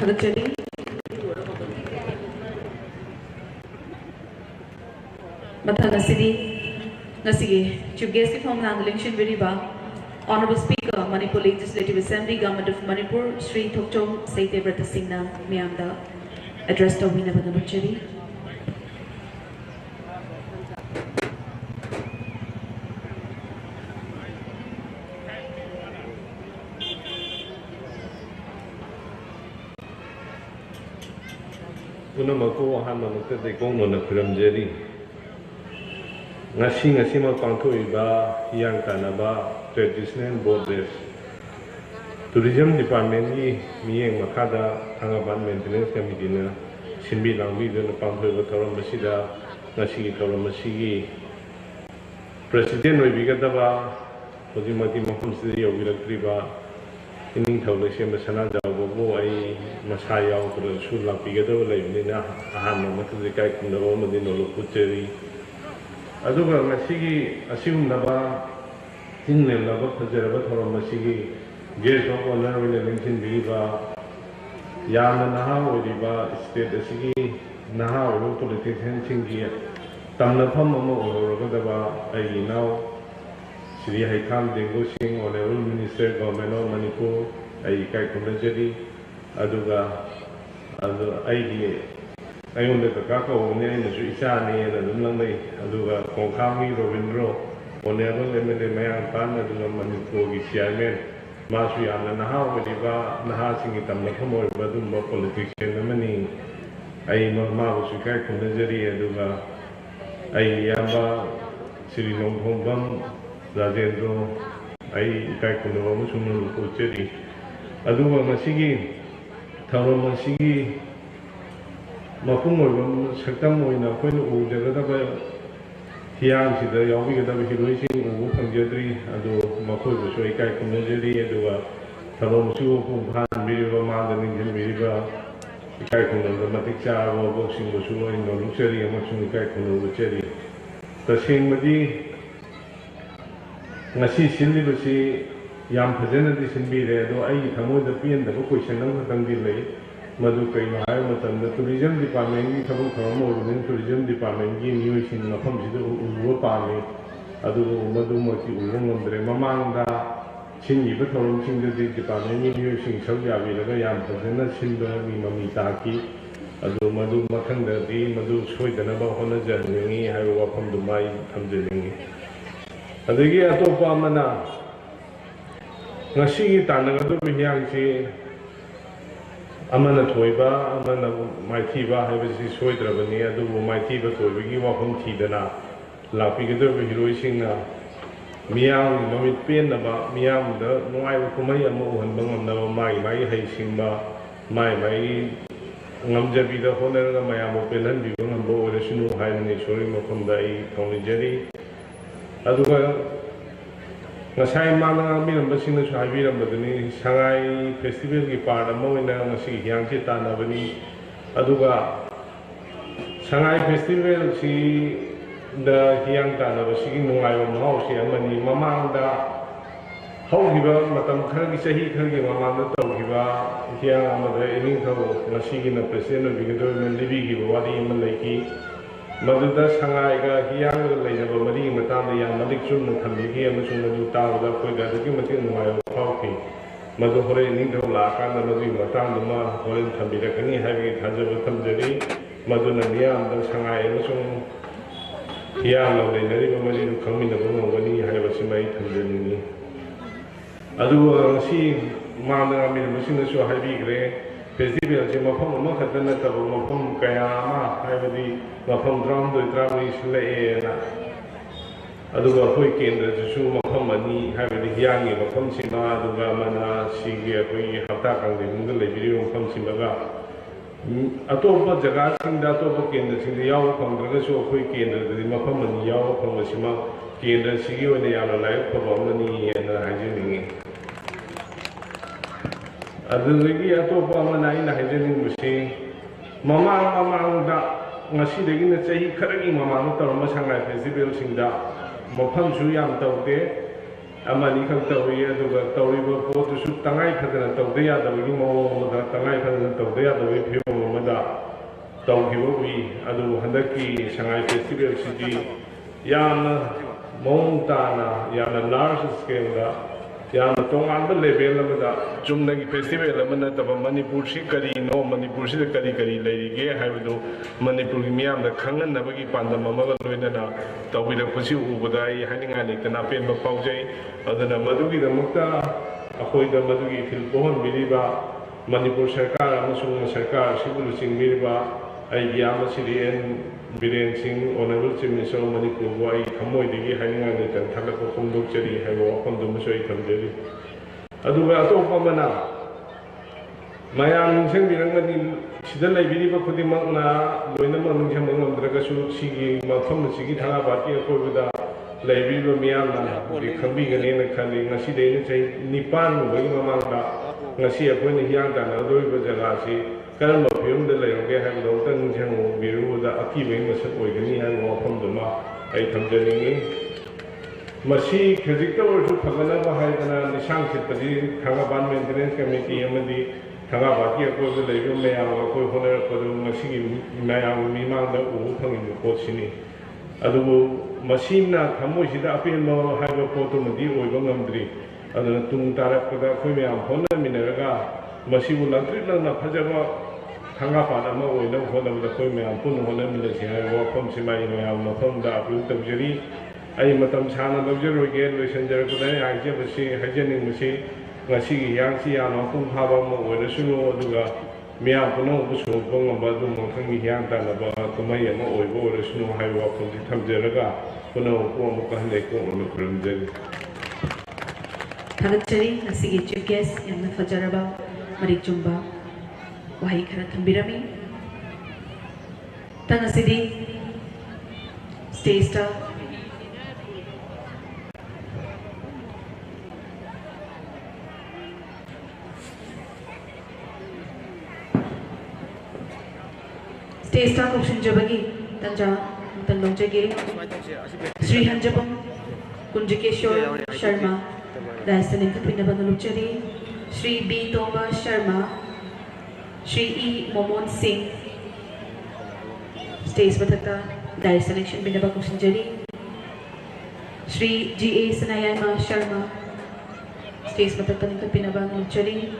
Thagachari. Mathana City, Nasigi, Chief Guest from Nangling Viriba, Honorable Speaker, Manipur Legislative Assembly, Government of Manipur, Sri Thokchom Saite Brata Singna, Miamda, address to Wina Thagachari. Unamako Hamamaka de Gomona Kuramjeri Nasima Pankoiba, Hiyang Tanaba, Traditional Borders Tourism Department, Miyang Makada, Tangaban Maintenance Committee, Simbi Langbi, the Panko Toramasida, Nasi Toramasi, President Vigatava, Ojimati Mahumsi of Vilatriba. Ining Tolation Masana Bobo, I Masaya, Sula Pigado, Levina, Ahama, Matazika, the woman in Oloputeri. Aduba Masigi, assume Nava, Tingle Lava, Preservator Masigi, Gates of Honor in the Lincoln Viva, Yana Naha, Viva, State Asigi, Naha, politician Chingia, Tamna Pamamo, or Rodava, I now. Sri Haikam Dengosing, Honorable Minister, Government of Manipur, Aikai Kumajari, Aduga, I own the Kakao, Name, Isani, and Lumlay, Aduga, Konkami, Rovindro, Honorable Emily Mayan Pan, Aduga Manipur, Gishaman, Masri, and Naha, Viva, Nahasing, Tamako, Badumba politician, the money, I Mama, Sukai Kumajari, Aduga, Ayamba, Sri Nonghombam. Rajendro, I type on the Romusuno Pucheri. Aduba Masigi, Taro Masigi, Mapumo, Sakamo in a point of the Hiyang, the Yawi, the Hiroshi, Wukan Jedri, Adu Mapu, Shoikai Kumajeri, Adua, Taro Musu, Pumpan, Miriva, Mandan, Miriva, Kaikun, the Matikcha, Boxing, Musu, in the Luxury, and Matsun Kaikun, the Cherry. The same Madi. Nasi Silibasi Yam Pazena Sinbire, though I come the P and the question of the delay, Madukai, Matan, the Tourism Department, Tabu Kamo, the Tourism Department, gave you in the Homsido Uropami, Adu Madumaki Urumandre, Mamanda, Chini, but the Department, using Saudi Arabia, Yam Pazena, Silva, Mamitaki, Adu Madu Makanda, Madu Sweet and about Honaja, Ringi, I welcome to my Tamjini. Adagi Atopa Mana Nasi Tanagadu Hiyang Amana Toiba, Amana Maitiba, have a Soidrabania, do Maitiba Toibi, Wapum Tidana, La Pigado Hiroshina, Miam, Mamit Pin about Miam, the Noai Kumaya Mo and Bangam, my Haisimba, my Namjabi, the Honor, Mayamo Pelan, Bibambo, the Shinu Haini, Shorim from the Tonijeri. Aduga Nasai Mana Mirambasina Shaviram, Sangai Festival Gipard, Moina, Nasi, Hiyang Tanaba, Aduga Sangai Festival, see the Hiyang Tanaba, seeing no I am house, Yamani, Mamanda, Hogiva, Matam Kargi, Kargi, Mamanda, Togiva, Hiyang, the Eminto, Nasi in the President, Vigado, Livi, Wadi, Malaki. Maduda Sangai, Hiyang, Laser, Madi, Matanda, Maliksun, Tamiki, and Madu Tao, Puga, the Gimatin, my coffee. Maduhore, Nindo, Lakan, Madu, Matanda, Horin Tambiracani, having Tajabu Tamjari, Maduna Niam, the Sangai, Emerson, Hiyang, the Neriva Madi, come in the room when he had a Simai Tamjani. Adu, see, Mana, Machine, so heavy gray. Festival, Mapom, Mokatana, Mapom, Kayama, Ivy, Mapom Drum, the Drami, Slay, Aduga Hoikin, the Su Mapomani, having the Yangi, Mapom Sima, Dugamana, Sigia, Hataka, the Mungale video from Simbaga. Atopa Jagasing, that overkin, the Yao from the Reso Hoikin, the Mapomani Yao from the Sima, Kin, the Sigio, and the Yala, Pomani, and Hygiene. Aduligi Atopa Mana Hygiene machine. Mama, Nasi the Guinness, he carrying Mama, Sangai Festival Sinda, Mopam Suyam Tauke, amani khang tawi aduga tawriba potu su tangai phadana tawde ya dawgi mo da tangai phadana tawde ya dawi phyo mada tawgibo wi adu handaki Sangai festival sidi yamna montana yamna large scale da yamna tongan level amada chumnagi festival amana taba Manipur si kari no Manipur si kari kari leige haibudu Manipur gi miyam da khangan nabagi pandam amaga loinana tawbira kusi ubada ai haninga lektana pen ba paujai adana madugi da mukta akoi da madugi fil pohon biriba Manipur sarkar amasung sarkar sibulu sing biriba ai yama sirien biren sing honorable chief minister Manipur wa ai thamoi digi haninga lekan thalak ko kumdok chari haibo khondum soi thamjeri aduga atopa mana mayam sing birangani sida laibiriba khudimangna loina manung sing mangamdraga su sigi mafam sigi thanga bati akoibada laibiriba miyamna di khambi gane na khali ngasi de ne chai nipan bagi mamangda ngasi akoina Hiyang Tanaba doiba jaga si karam phim de layoge ha do tan jang biru da akibe masak oigani ha mo pham duma ai thamjani masi khajikta orju phagana ba hai dana nisang sitpadi thanga ban maintenance committee amadi thanga baki ko de lebe mayam ko honer ko do masi gi mayam mimang da u phangin ko sini adu masina thamoi sida apel no ha go ko to madi oiba ngamdri adu tung tarak da ko mayam hona minaraga masi bu lantri na phajaba Hanga pada ma oi nang khona da koi me ampun hona mi le sia wa phom simai no ya ma phom da aplu tam jeri ai matam chana da jero ge lo senjer ko dai ai je basi hajening musi ngasi gi yang si ya no kum ha ba mo oi su no du ga me ampun no bu su ko ngam ba du mo khang gi Hiyang Tanaba ko mai ya mo oi bo ro su no hai wa phom ti tham jera ga ko no ko mo ka le ko no krum jeri Thanachari asigi chief guest yamna fajaraba marik jumba wahai khara thambirami tang asidi stage star option jabagi tanja tanlong jage Sri Hanjapam Kunjikeshwar Sharma Dasanin Kapinabanuluchari Sri B Tomba Sharma Sri E. Momon Singh, Stage Mathakta, Dire Selection Binabak Sinjari, Sri G. A. Sanayama Sharma, Stage Mathakta Binabak Chari,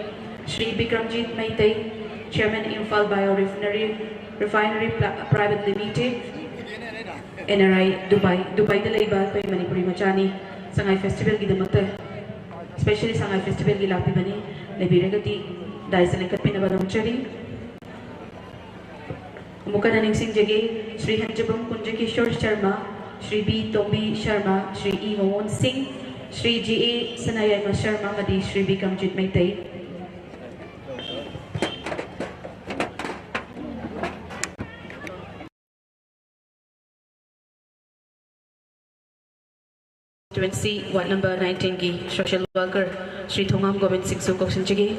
Sri Bikramjit Maitai, Chairman Imphal Refinery Private Limited, NRI Dubai Dalaiba by Manipuri Machani, Sangai Festival Gidamata, especially Sangai Festival Gilapi Mani, Lebiragati. Daisal ikat pinabadong chari. Umuka na ningsing jage Sri Hanjapam Kunjikeshwar Sharma, Sri B Tombi Sharma, Sri E Momon Singh, Sri G A Sanayama Sharma, Madi Sri Bikramjit Maitai. Ward number 19 ki social worker Sri Thongam Govind Singh Sukok Sinjagi.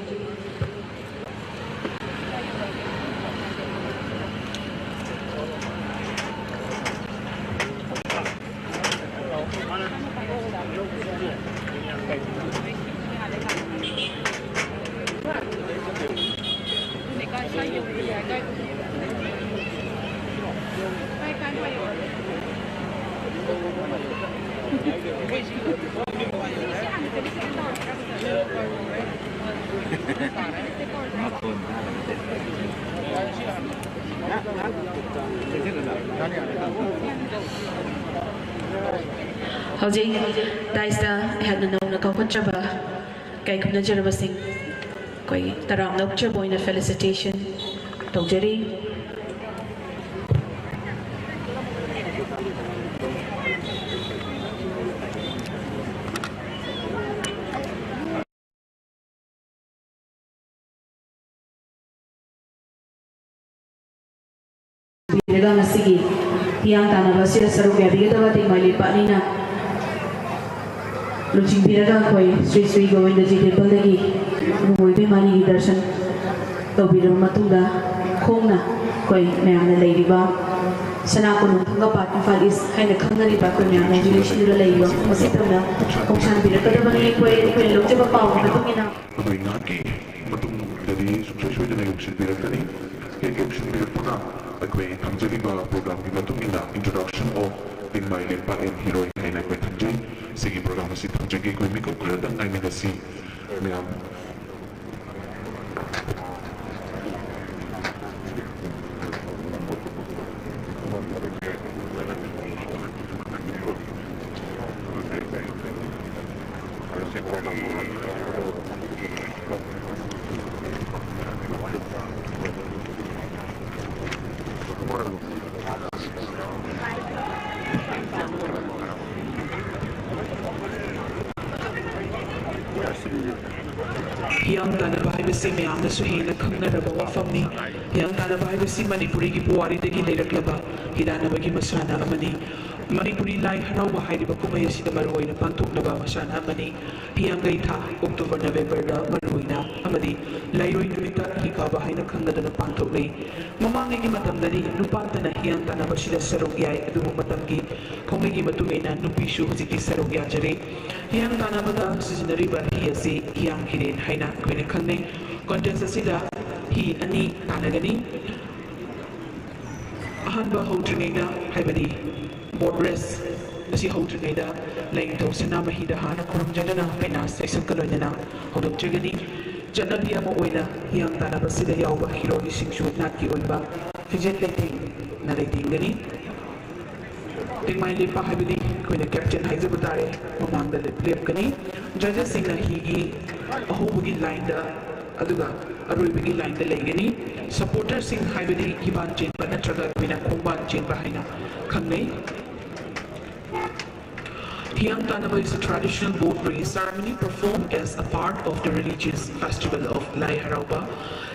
Howji, Daista had no known a Kokochaba, Kaikuna Jerabasing, Koi, Taram Nokchabo in a felicitation, Dogeri. Sige, Hiyang Tanaba sila sa rugya bigadawa ting malipa ni na Luching Piraga Koi Sri Govinda Ji Temple lagi Mungulpi mani darshan Tawbirang matunda Kong na Koi mayang na lady ba Sanakunu Tangapat Infal is Haina Kangari Bakunya, Nation Relay, Masitana, Kongshan Birakadamani, Lojaba Power, Matumina. Matung dari sukses dari option birakani, kayak option birakuna, aku tangjali ba program di matumina introduction of in my lempa and hero in aku tangjali, segi program masih tangjali aku mikro keradang I mean si, ma'am. Hiyang Tanaba haibasi mayamna suhena khangnaraba wafamni. Hiyang Tanaba haibasi Manipuri gi puwaridagi leiraklaba hidanabagi masana amani. Manipuri lai harauba hairiba kumai asida maruoina panthoknaba masana amani. Hiyang gaitha October November da maruoina amadi lairoi numita hikaba haina khangdana panthoknei. Mamangegi matamdani nupatana Hiyang Tanaba sida sarok yai adubu matamgi khongegi matungena nupishu hujiki sarok yajare. Hiyang Tanabada sizinariba hi asi Hiyang Hiren haina koina khangnei. Contest asida hi ani tanagani. Ahanba hautrinaida haibadi board race asi hautrinaida lain to sana mahida hana kurumjana pena season kalonana hodokjagani janabi ama oina Hiyang Tanaba sida yauba hero isingshu natki oiba fijet laiting na laiting gani Tingmai lepa haibadi koina captain haizaba tare mamangda lepkani judges singna higi ahobugi line da aduga aroibagi line da laigani supporters sing haibadi hiban chenba natraga koina khomban chenba haina khangnei. Hiyang Tanaba is a traditional boat race ceremony performed as a part of the religious festival of Lai Harauba.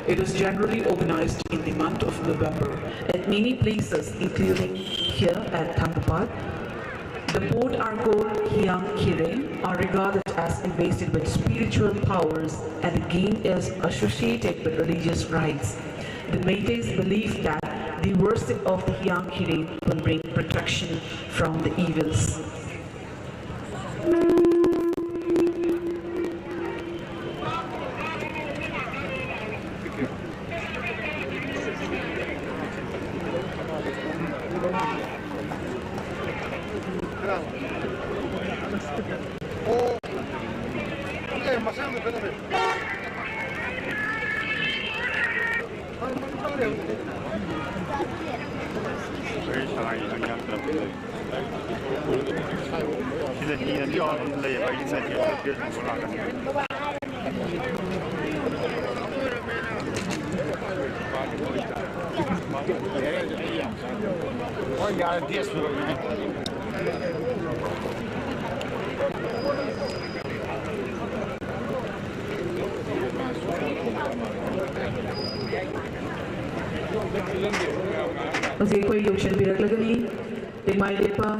It is generally organized in the month of November at many places, including here at Tangapat. The boat are called Hiyang Kire, are regarded as invested with spiritual powers, and the game is associated with religious rites. The Meiteis believe that the worship of the Hiyang Kire will bring protection from the evils.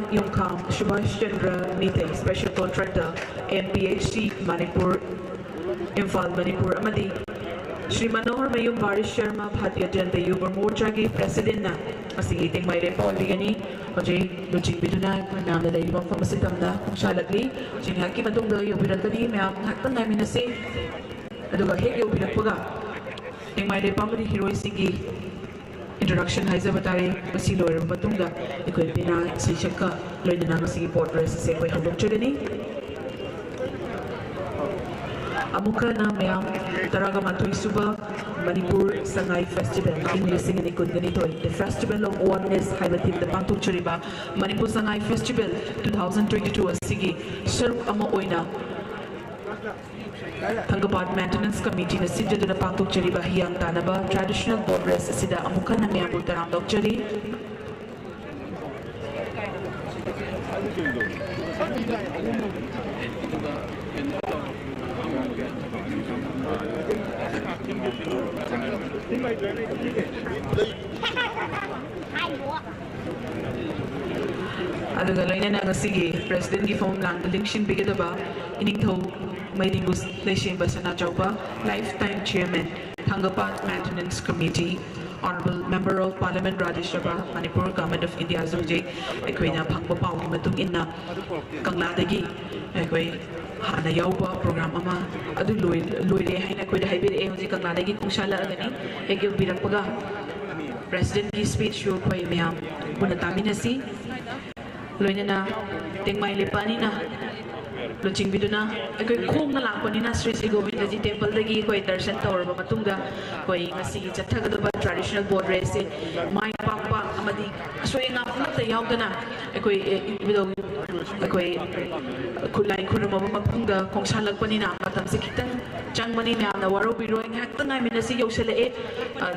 Yongkam Subhash Chandra Nite, Special Contractor, MPHC Manipur, Infal Manipur Amadi, Shri Manohar Mayum Baris Sharma Bhatia Janta Yubar Morchagi President na Masigiting May Repo Ligani, Oje Luchik Biduna, Namda Ibon from Sitamda, Shalagli, Jinhaki Matunga Yubirakani, Mam Hakan Naminasi, Aduga Hegi Ubirapuga, in my Repamadi Hero Sigi. Introduction Haizabatari, Masilo Matunga, Equipina, Sishaka, Lodina, Masi Porters, Sequay Hodokchagani Amuka na Mayam, Taraga Matui Suba, Manipur Sangai Festival, English in Ikunganito, the Festival of Oneness, Haibatim, the Pantuk Churiba, Manipur Sangai Festival 2022, Sigi, Seruk Ama Oina. Tangapat Maintenance Committee na sidya na Pantuk Chariba Hiyang Tanaba Traditional Boat Race sida amukan na miyambul tarang dokchari. Adugalay na nga sige, President Gifong lang, Lingshin Bigadaba, Iningtho, May Dingus Leshin Basana Chaupa, Lifetime Chairman, Tangapat Maintenance Committee, Honorable Member of Parliament Rajesh Sabha, Manipur Government of India Zuje, Equina Pangpa Pau Matung Inna, Kangladagi, Equi Hana Yauba program Ama, Adu Luide Hina Quid Hybrid Eozi Kangladagi Kushala Agani, Egil Birapaga, President ki speech your Quay Miam, Bunataminasi, Luinana, Ting My Lipanina. Luching biduna, ako'y kung nalakpan ni Sri Sri Govinda Ji Temple lagi ako'y darshan tawar ba matunga ako'y ngasi chatagado ba traditional boat race may papa amadi so yung nga tayaw ka na ako'y bidong ako'y kulay kuno mo matunga kung salag pa ni na matam sikitan chang mani na waro biro ang hakta nga minasi yaw sila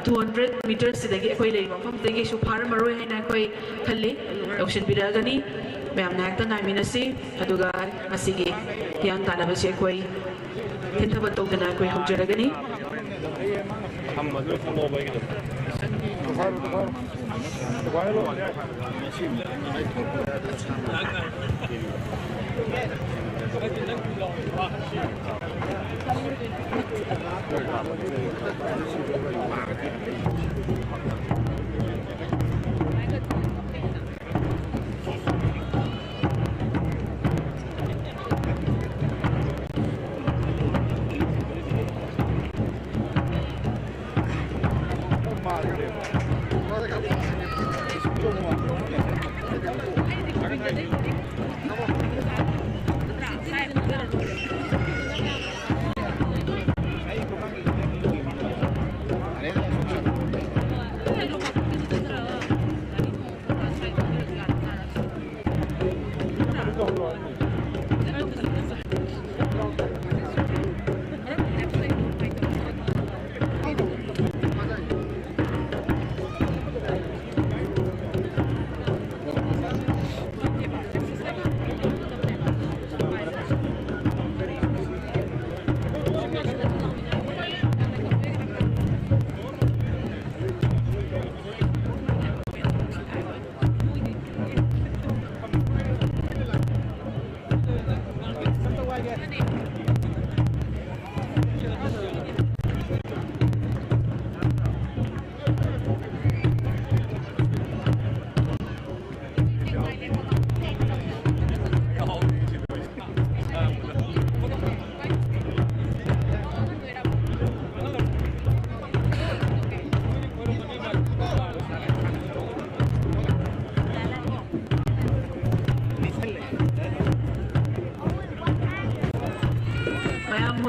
200 meters lagi ako'y lay mapam lagi so para maroy hay na ako'y kali ocean biraga ni Ma'am nakita namin na si aduga masigi Hiyang Tanaba si ako'y tintabatog na ako'y hujara gani.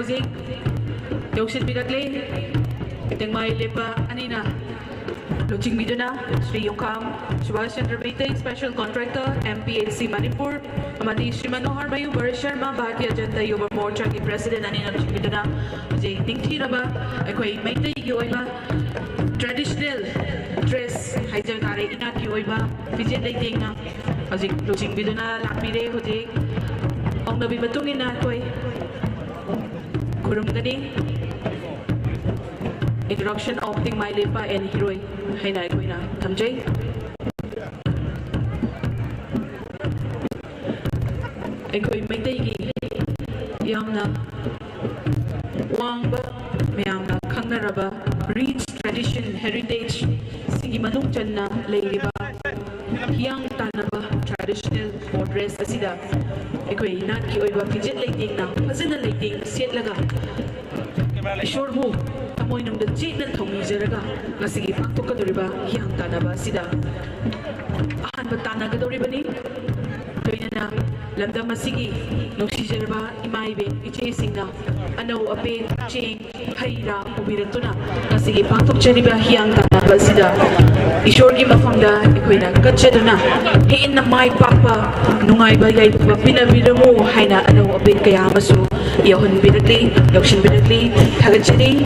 Music, Yoshit Bidakli, Itang Mai Lepa Anina, Luching Biduna, Sri Yukam, Subhash Chandra Bhate, Special Contractor, MPHC Manipur, Amati Shrimanohar Bayu, Barisharma, Bharatiya Janata Yuva Morcha ki President Anina Luching Biduna, Jay Tingtiraba, Akoi Maite Yoiba, Traditional Dress, Haijanare Inat Yoiba, Vijay Daytina, Ajik Luching Biduna, Lapire, Hoje, Ong Nabi Batungina Koi. Introduction of Ting Mai Lepa and Hiroi Hainai Kuina Tamjay Ekoi Maitegi Yamna Wangba Mayamna Kangaraba Rich Tradition Heritage Sigi Manung Channa Leiriba Hiyang Tanaba Traditional Board Dress Asida Ekoi Naki Oiba Pijit Lighting na Fazina Lighting Siet Laga Short Ho Amoy nung dajit na Tongi Zeraga Nasigi Pakto Kadoriba Hiyang Tanaba Sida Ahan Batana Kadoriba ni Kaya na Lamda Masigi Nung si Zerba Imaibe Ichasing na Ano Ape Ching Haira Ubirato na Nasigi Pakto Chaniba Hiyang Tanaba Sida Ishorgi Mafamda Ikoy na Katsyado na Hiin na may papa Nungay bagay Pinabida mo Haina Ano Ape Kaya Masu Yahon Binagli Yokshin Binagli Hagachani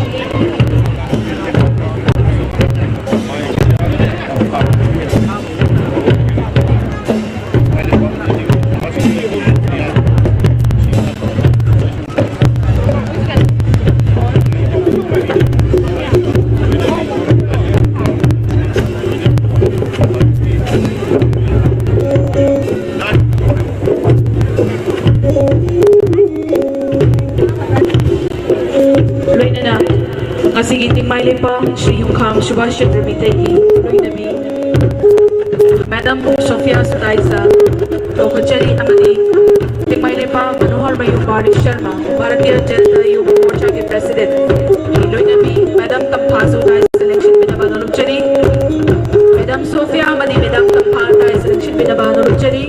Ngasigi tingmay pa Shri Yungkam Subhash Chandra Mitegi Loinabi Madam Sophia Sutaisa Lokachari Amadi tingmay pa Manohar Mayubari Sharma Bharatiya Janata Yuva Morcha के President Loinabi Madam Kampha Sutaisa Selection Binaba Nolochari Madam Sophia Amadi Madam Kampha Selection Binaba Nolochari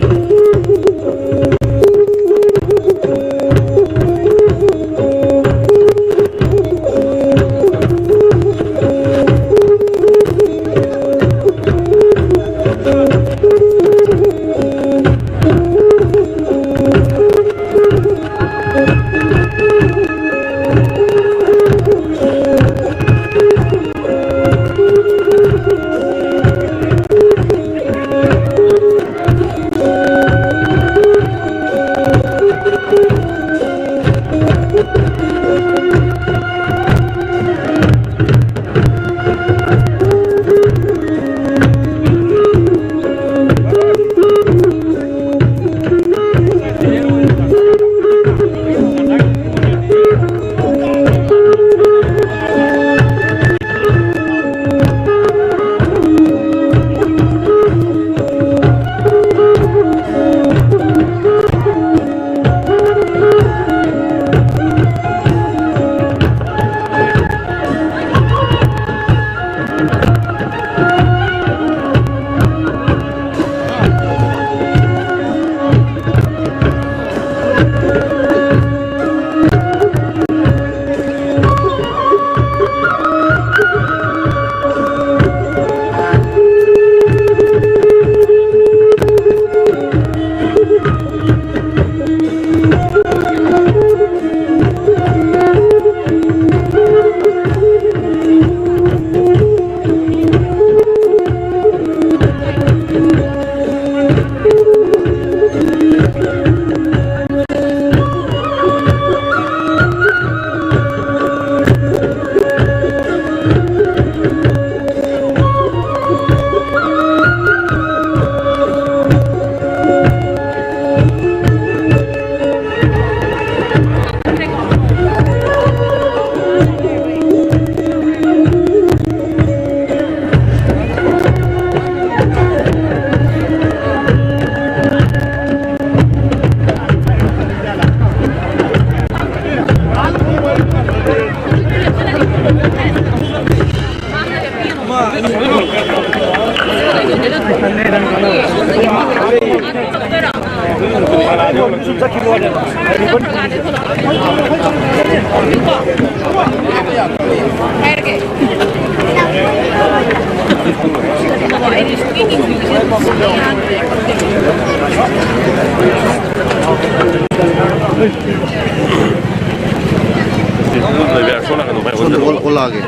올라가게.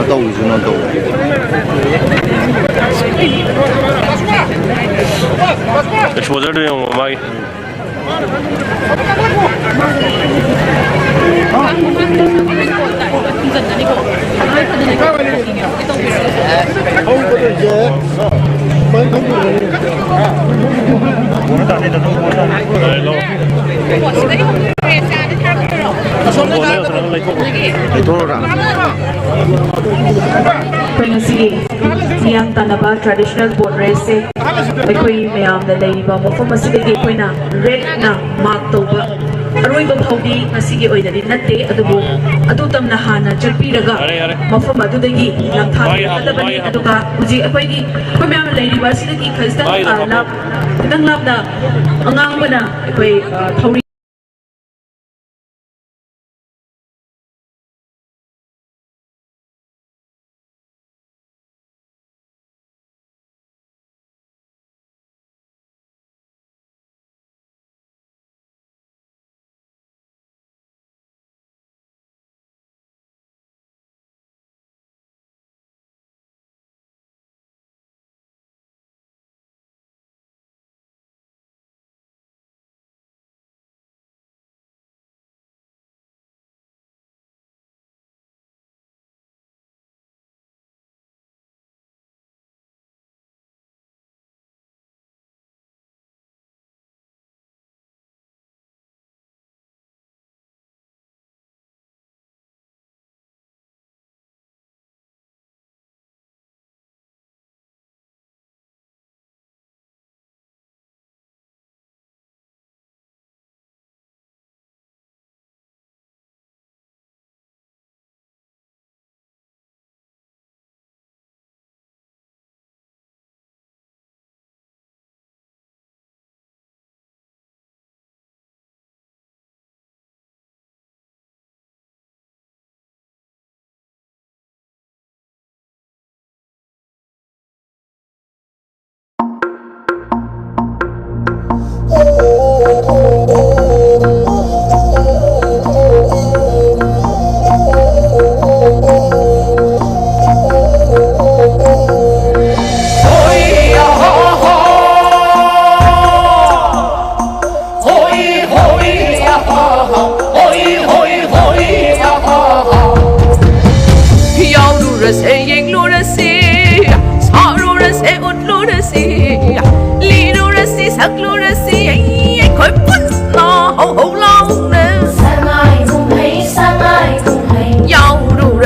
또 우주는 또. exposure yung mamay. Hiyang Tanaba traditional boat race aykoi mayam da leiba mofam asidagi akoina red na mark toba aroiba phawdi ngasigi oidadi natte adubu adutam na hana charpiraga mofam adudagi langthani adabani aduga uji akoigi koi mayam leiba asidagi khasta lab kitang lab na angang bana akoi thawri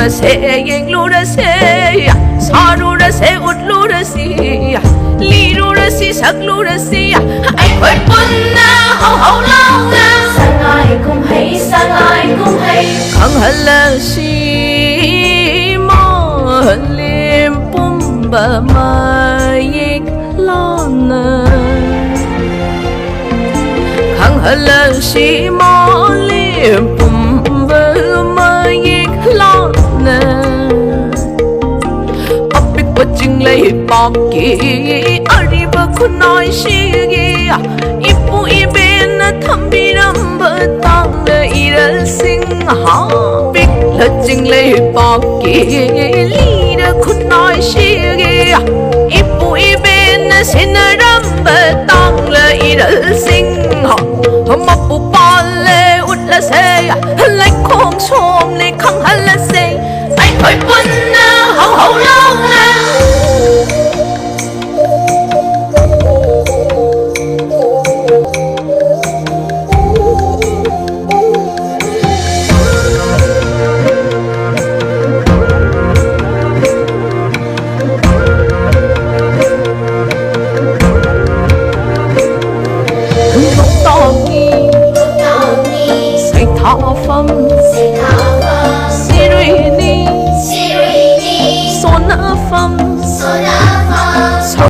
ra se yeng lu ra se sa lu ra se ut lu ra si li lu ra si sak lu ra si ai khoi pun na hau hau lao na Sangai cùng hay Sangai cùng hay khang hala si mo lim pum ba mai lana khang hala si mo lim pum ba mai lana apik paching lai pop ki ari ba khunai si gi ipu iben thambi ram ba tang le iral sing ha pik la ching lai pop ki li da khunai si gi ipu iben sinaram ba tang le iral sing ha ma pu pa le ut la se lai khom som le khang hala se